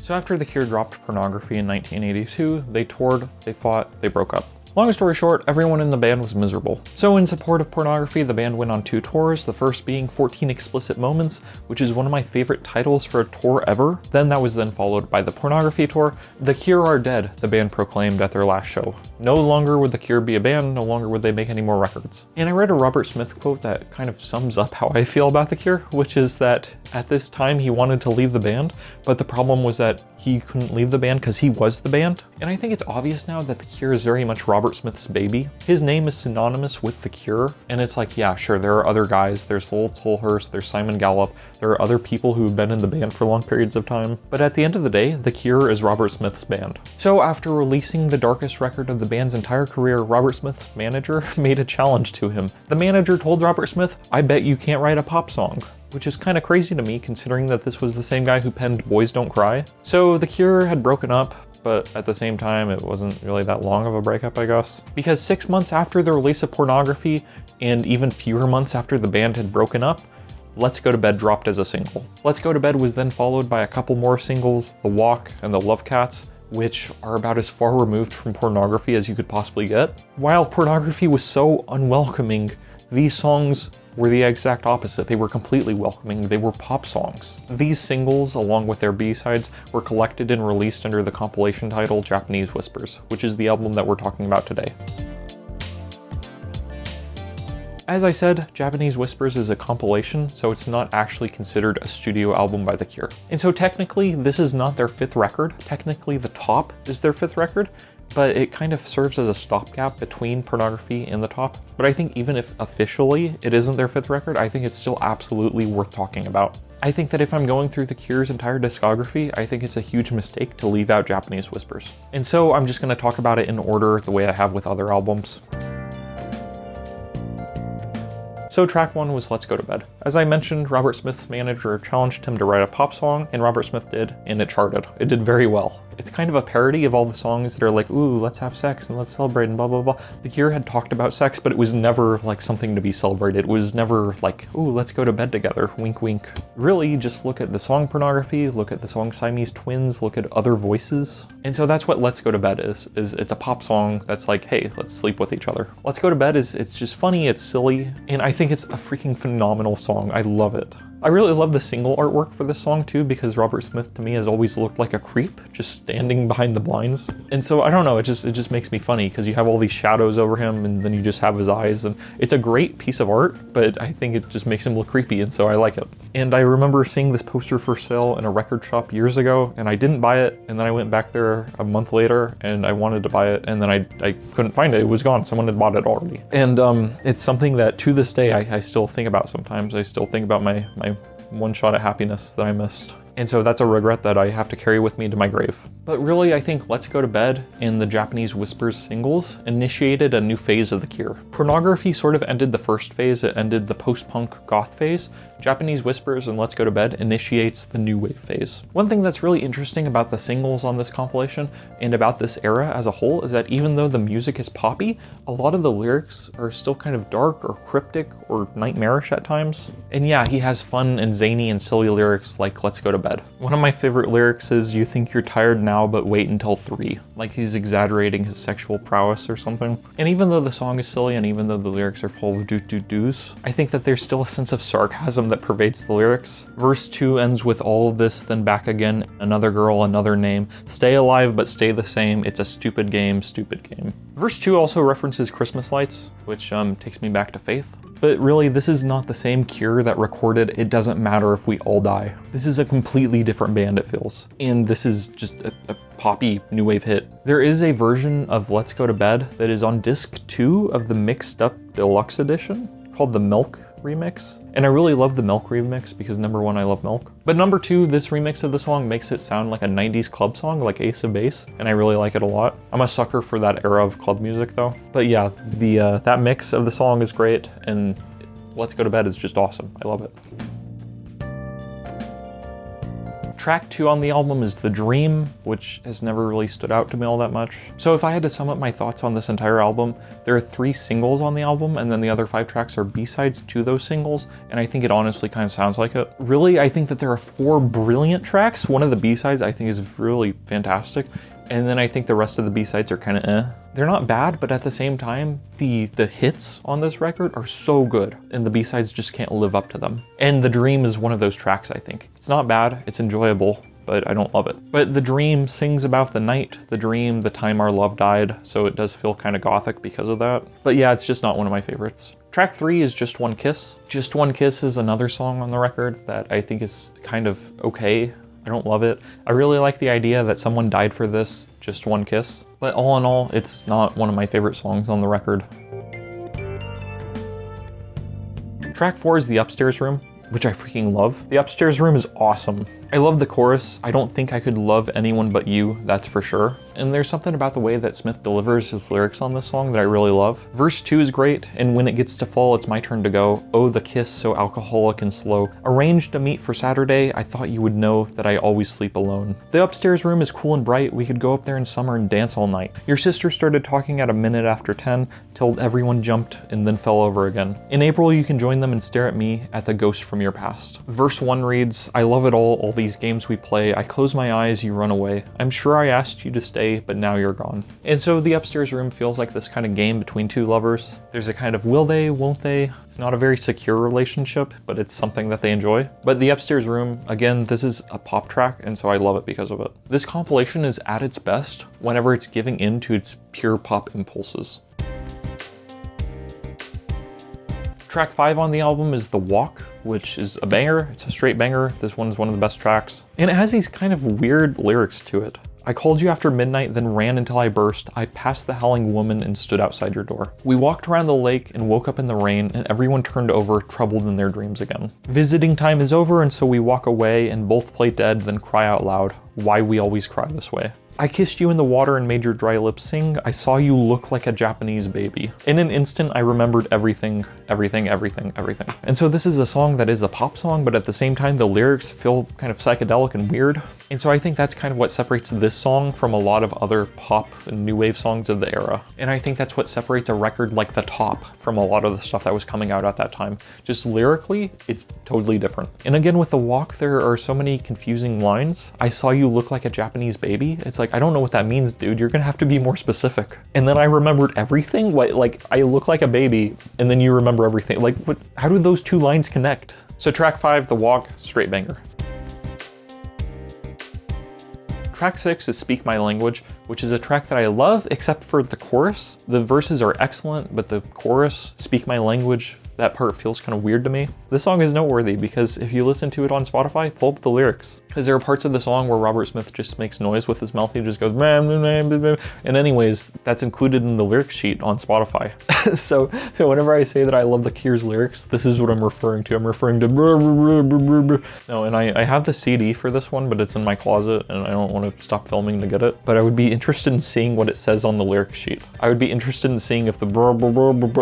So after The Cure dropped Pornography in 1982, they toured, they fought, they broke up. Long story short, everyone in the band was miserable. So in support of Pornography, the band went on 2 tours, the first being 14 Explicit Moments, which is one of my favorite titles for a tour ever. Then that was then followed by the Pornography tour. The Cure are dead, the band proclaimed at their last show. No longer would the Cure be a band, no longer would they make any more records. And I read a Robert Smith quote that kind of sums up how I feel about the Cure, which is that at this time he wanted to leave the band, but the problem was that he couldn't leave the band because he was the band. And I think it's obvious now that the Cure is very much Robert Smith's baby. His name is synonymous with the Cure, and it's like, yeah, sure, there are other guys, there's Lowell Tolhurst, there's Simon Gallup, there are other people who've been in the band for long periods of time, but at the end of the day, the Cure is Robert Smith's band. So after releasing the darkest record of the band's entire career, Robert Smith's manager made a challenge to him. The manager told Robert Smith, "I bet you can't write a pop song." Which is kind of crazy to me considering that this was the same guy who penned Boys Don't Cry. So the Cure had broken up, but at the same time, it wasn't really that long of a breakup, I guess. Because 6 months after the release of Pornography, and even fewer months after the band had broken up, Let's Go to Bed dropped as a single. Let's Go to Bed was then followed by a couple more singles, The Walk and The Lovecats, which are about as far removed from Pornography as you could possibly get. While Pornography was so unwelcoming, these songs were the exact opposite. They were completely welcoming. They were pop songs. These singles, along with their B-sides, were collected and released under the compilation title Japanese Whispers, which is the album that we're talking about today. As I said, Japanese Whispers is a compilation, so it's not actually considered a studio album by The Cure. And so technically, this is not their 5th record. Technically, The Top is their 5th record, but it kind of serves as a stopgap between Pornography and The Top. But I think even if officially it isn't their 5th record, I think it's still absolutely worth talking about. I think that if I'm going through The Cure's entire discography, I think it's a huge mistake to leave out Japanese Whispers. And so I'm just going to talk about it in order the way I have with other albums. So track 1 was Let's Go to Bed. As I mentioned, Robert Smith's manager challenged him to write a pop song, and Robert Smith did, and it charted. It did very well. It's kind of a parody of all the songs that are like, ooh, let's have sex and let's celebrate and blah, blah, blah. The Cure had talked about sex, but it was never like something to be celebrated. It was never like, ooh, let's go to bed together, wink, wink. Really, just look at the song Pornography, look at the song Siamese Twins, look at Other Voices. And so that's what Let's Go to Bed is it's a pop song that's like, hey, let's sleep with each other. Let's Go to Bed it's just funny, it's silly, and I think it's a freaking phenomenal song. I love it. I really love the single artwork for this song too, because Robert Smith to me has always looked like a creep, just standing behind the blinds. And so I don't know, it just makes me funny because you have all these shadows over him and then you just have his eyes, and it's a great piece of art, but I think it just makes him look creepy, and so I like it. And I remember seeing this poster for sale in a record shop years ago, and I didn't buy it, and then I went back there a month later and I wanted to buy it, and then I couldn't find it. It was gone. Someone had bought it already. And it's something that to this day I still think about sometimes. I still think about my one shot at happiness that I missed. And so that's a regret that I have to carry with me to my grave. But really, I think Let's Go to Bed and the Japanese Whispers singles initiated a new phase of The Cure. Pornography sort of ended the first phase, it ended the post-punk goth phase. Japanese Whispers and Let's Go to Bed initiates the new wave phase. One thing that's really interesting about the singles on this compilation and about this era as a whole is that even though the music is poppy, a lot of the lyrics are still kind of dark or cryptic or nightmarish at times. And yeah, he has fun and zany and silly lyrics like Let's Go to Bed. One of my favorite lyrics is, "You think you're tired now, but wait until 3. Like he's exaggerating his sexual prowess or something. And even though the song is silly and even though the lyrics are full of do's, I think that there's still a sense of sarcasm that pervades the lyrics. Verse 2 ends with all of this, then back again, another girl, another name. Stay alive, but stay the same. It's a stupid game, stupid game. Verse 2 also references Christmas lights, which takes me back to Faith. But really, this is not the same Cure that recorded It Doesn't Matter If We All Die. This is a completely different band, it feels. And this is just a poppy new wave hit. There is a version of Let's Go to Bed that is on disc 2 of the mixed up deluxe edition called the Milk remix. And I really love the Milk remix because number 1, I love Milk. But number 2, this remix of the song makes it sound like a 90s club song, like Ace of Base, and I really like it a lot. I'm a sucker for that era of club music though. But yeah, that mix of the song is great, and Let's Go to Bed is just awesome. I love it. Track 2 on the album is The Dream, which has never really stood out to me all that much. So if I had to sum up my thoughts on this entire album, there are 3 singles on the album, and then the other 5 tracks are B-sides to those singles, and I think it honestly kind of sounds like it. Really, I think that there are 4 brilliant tracks. One of the B-sides I think is really fantastic, and then I think the rest of the B-sides are kind of eh. They're not bad, but at the same time, the hits on this record are so good, and the B-sides just can't live up to them. And The Dream is one of those tracks, I think. It's not bad, it's enjoyable, but I don't love it. But The Dream sings about the night, the dream, the time our love died, so it does feel kind of gothic because of that. But yeah, it's just not one of my favorites. Track 3 is Just One Kiss. Just One Kiss is another song on the record that I think is kind of okay. I don't love it. I really like the idea that someone died for this, just one kiss. But all in all, it's not one of my favorite songs on the record. Track 4 is The Upstairs Room, which I freaking love. The Upstairs Room is awesome. I love the chorus. I don't think I could love anyone but you, that's for sure. And there's something about the way that Smith delivers his lyrics on this song that I really love. Verse 2 is great, and when it gets to fall, it's my turn to go. Oh, the kiss so alcoholic and slow. Arranged to meet for Saturday, I thought you would know that I always sleep alone. The Upstairs Room is cool and bright. We could go up there in summer and dance all night. Your sister started talking at a minute after 10, till everyone jumped and then fell over again. In April, you can join them and stare at me at the ghost from your past. Verse 1 reads, I love it all these games we play. I close my eyes, you run away. I'm sure I asked you to stay, but now you're gone. And so The Upstairs Room feels like this kind of game between 2 lovers. There's a kind of will they, won't they? It's not a very secure relationship, but it's something that they enjoy. But The Upstairs Room, again, this is a pop track, and so I love it because of it. This compilation is at its best whenever it's giving in to its pure pop impulses. Track 5 on the album is The Walk, which is a banger. It's a straight banger. This one's one of the best tracks. And it has these kind of weird lyrics to it. I called you after midnight, then ran until I burst. I passed the howling woman and stood outside your door. We walked around the lake and woke up in the rain, and everyone turned over, troubled in their dreams again. Visiting time is over, and so we walk away and both play dead, then cry out loud, why we always cry this way. I kissed you in the water and made your dry lips sing. I saw you look like a Japanese baby. In an instant, I remembered everything, everything, everything, everything. And so this is a song that is a pop song, but at the same time, the lyrics feel kind of psychedelic and weird. And so I think that's kind of what separates this song from a lot of other pop and new wave songs of the era. And I think that's what separates a record like The Top from a lot of the stuff that was coming out at that time. Just lyrically, it's totally different. And again, with The Walk, there are so many confusing lines. I saw you look like a Japanese baby. It's like, I don't know what that means, dude. You're gonna have to be more specific. And then I remembered everything. What, like, I look like a baby, and then you remember everything. Like, what? How do those 2 lines connect? So track 5, The Walk, straight banger. Track 6 is Speak My Language, which is a track that I love except for the chorus. The verses are excellent, but the chorus, Speak My Language, that part feels kind of weird to me. This song is noteworthy because if you listen to it on Spotify, pull up the lyrics. Because there are parts of the song where Robert Smith just makes noise with his mouth. He just goes, and anyways, that's included in the lyrics sheet on Spotify. so whenever I say that I love the Cure's lyrics, this is what I'm referring to. I'm referring to no, and I have the CD for this one, but it's in my closet and I don't want to stop filming to get it. But I would be interested in seeing what it says on the lyrics sheet. I would be interested in seeing if the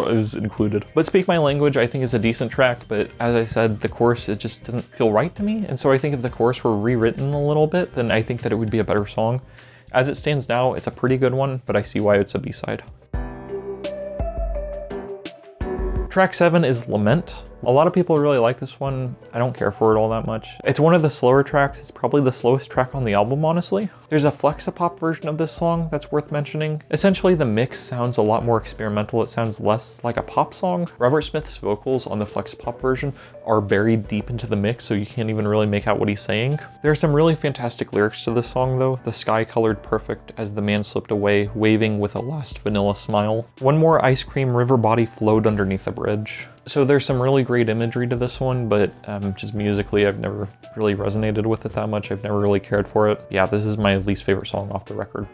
is included. But Speak My Language, I think, is a decent track, but as I said, the chorus, it just doesn't feel right to me. And so I think if the chorus were rewritten a little bit, then I think that it would be a better song. As it stands now, it's a pretty good one, but I see why it's a B-side. Track 7 is Lament. A lot of people really like this one. I don't care for it all that much. It's one of the slower tracks. It's probably the slowest track on the album, honestly. There's a flexipop version of this song that's worth mentioning. Essentially, the mix sounds a lot more experimental. It sounds less like a pop song. Robert Smith's vocals on the flexipop version are buried deep into the mix, so you can't even really make out what he's saying. There are some really fantastic lyrics to this song, though. The sky colored perfect as the man slipped away, waving with a last vanilla smile. One more ice cream river body flowed underneath the bridge. So there's some really great imagery to this one, but just musically, I've never really resonated with it that much. I've never really cared for it. Yeah, this is my least favorite song off the record.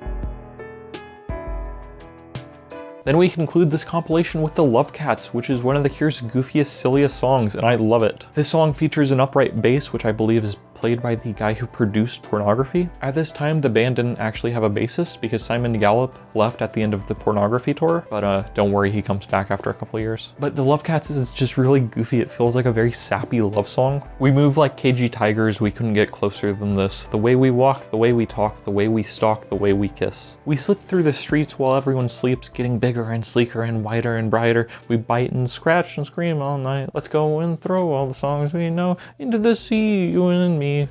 Then we conclude this compilation with The Lovecats, which is one of The Cure's goofiest, silliest songs, and I love it. This song features an upright bass, which I believe is played by the guy who produced Pornography. At this time, the band didn't actually have a bassist because Simon Gallup left at the end of the Pornography tour, but don't worry, he comes back after a couple years. But the Lovecats is just really goofy. It feels like a very sappy love song. We move like cagey tigers, we couldn't get closer than this. The way we walk, the way we talk, the way we stalk, the way we kiss. We slip through the streets while everyone sleeps, getting bigger and sleeker and wider and brighter. We bite and scratch and scream all night. Let's go and throw all the songs we know into the sea, you and me.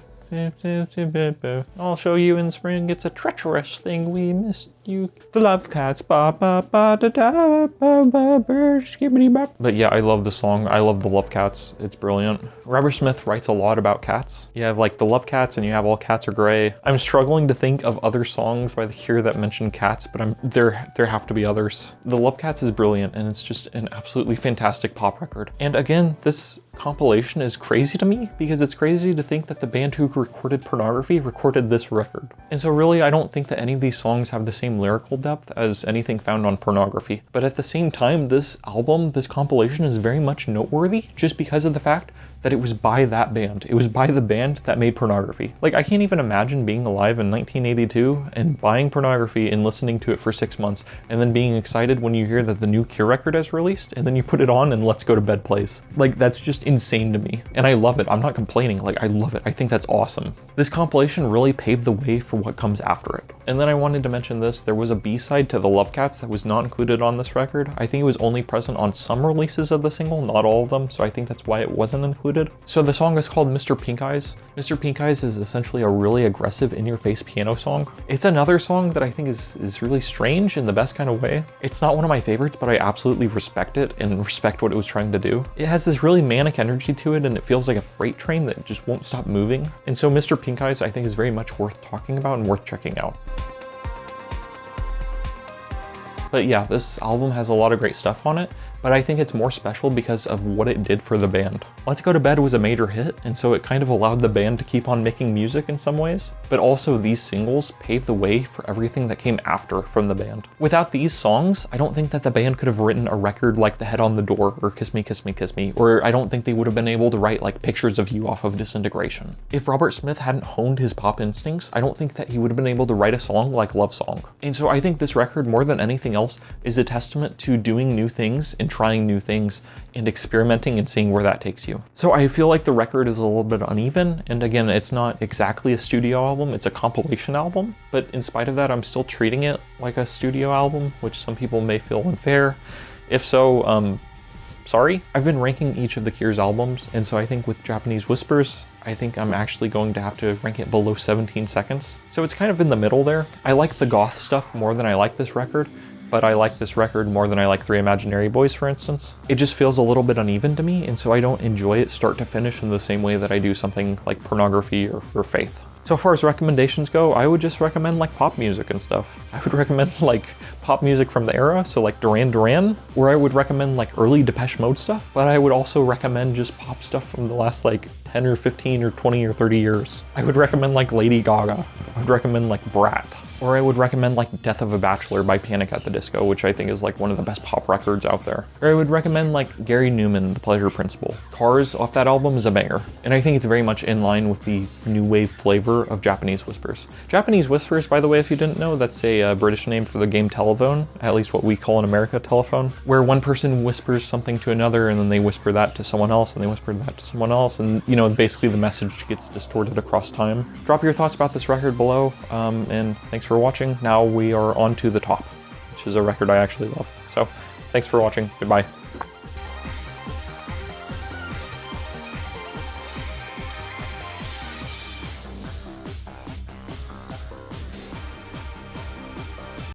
I'll show you in spring, it's a treacherous thing, we missed you. The Lovecats, ba ba ba da da ba ba ba skibbity bop. But yeah, I love the song. I love the Lovecats. It's brilliant. Robert Smith writes a lot about cats. You have like the Lovecats and you have All Cats Are Gray. I'm struggling to think of other songs by the Cure that mention cats, but there have to be others. The Lovecats is brilliant and it's just an absolutely fantastic pop record. And again, this compilation is crazy to me because it's crazy to think that the band who recorded Pornography recorded this record. And so really, I don't think that any of these songs have the same lyrical depth as anything found on Pornography. But at the same time, this album, this compilation is very much noteworthy just because of the fact that it was by that band. It was by the band that made Pornography. Like, I can't even imagine being alive in 1982 and buying Pornography and listening to it for 6 months and then being excited when you hear that the new Cure record has released and then you put it on and Let's Go to Bed plays. Like, that's just insane to me. And I love it. I'm not complaining. Like, I love it. I think that's awesome. This compilation really paved the way for what comes after it. And then I wanted to mention this. There was a B-side to the Lovecats that was not included on this record. I think it was only present on some releases of the single, not all of them, so I think that's why it wasn't included. So the song is called Mr. Pink Eyes. Mr. Pink Eyes is essentially a really aggressive in-your-face piano song. It's another song that I think is really strange in the best kind of way. It's not one of my favorites, but I absolutely respect it and respect what it was trying to do. It has this really manic energy to it and it feels like a freight train that just won't stop moving. And so Mr. Pink Eyes I think is very much worth talking about and worth checking out. But yeah, this album has a lot of great stuff on it, but I think it's more special because of what it did for the band. Let's Go to Bed was a major hit, and so it kind of allowed the band to keep on making music in some ways, but also these singles paved the way for everything that came after from the band. Without these songs, I don't think that the band could have written a record like The Head on the Door or Kiss Me, Kiss Me, Kiss Me, or I don't think they would have been able to write like Pictures of You off of Disintegration. If Robert Smith hadn't honed his pop instincts, I don't think that he would have been able to write a song like Love Song. And so I think this record, more than anything else, is a testament to doing new things and trying new things and experimenting and seeing where that takes you. So I feel like the record is a little bit uneven, and again, it's not exactly a studio album, it's a compilation album, but in spite of that, I'm still treating it like a studio album, which some people may feel unfair. If so, sorry. I've been ranking each of the Cure's albums, and so I think with Japanese Whispers, I think I'm actually going to have to rank it below 17 seconds. So it's kind of in the middle there. I like the goth stuff more than I like this record, but I like this record more than I like Three Imaginary Boys, for instance. It just feels a little bit uneven to me, and so I don't enjoy it start to finish in the same way that I do something like Pornography or Faith. So far as recommendations go, I would just recommend like pop music and stuff. I would recommend like pop music from the era, so like Duran Duran, or I would recommend like early Depeche Mode stuff, but I would also recommend just pop stuff from the last like 10 or 15 or 20 or 30 years. I would recommend like Lady Gaga. I would recommend like Brat. Or I would recommend like Death of a Bachelor by Panic at the Disco, which I think is like one of the best pop records out there. Or I would recommend like Gary Newman, The Pleasure Principle. Cars off that album is a banger. And I think it's very much in line with the new wave flavor of Japanese Whispers. Japanese Whispers, by the way, if you didn't know, that's a British name for the game telephone, at least what we call in America telephone, where one person whispers something to another and then they whisper that to someone else and they whisper that to someone else, and you know, basically the message gets distorted across time. Drop your thoughts about this record below, and thanks for watching. Now we are on to The Top, which is a record I actually love. So thanks for watching. Goodbye.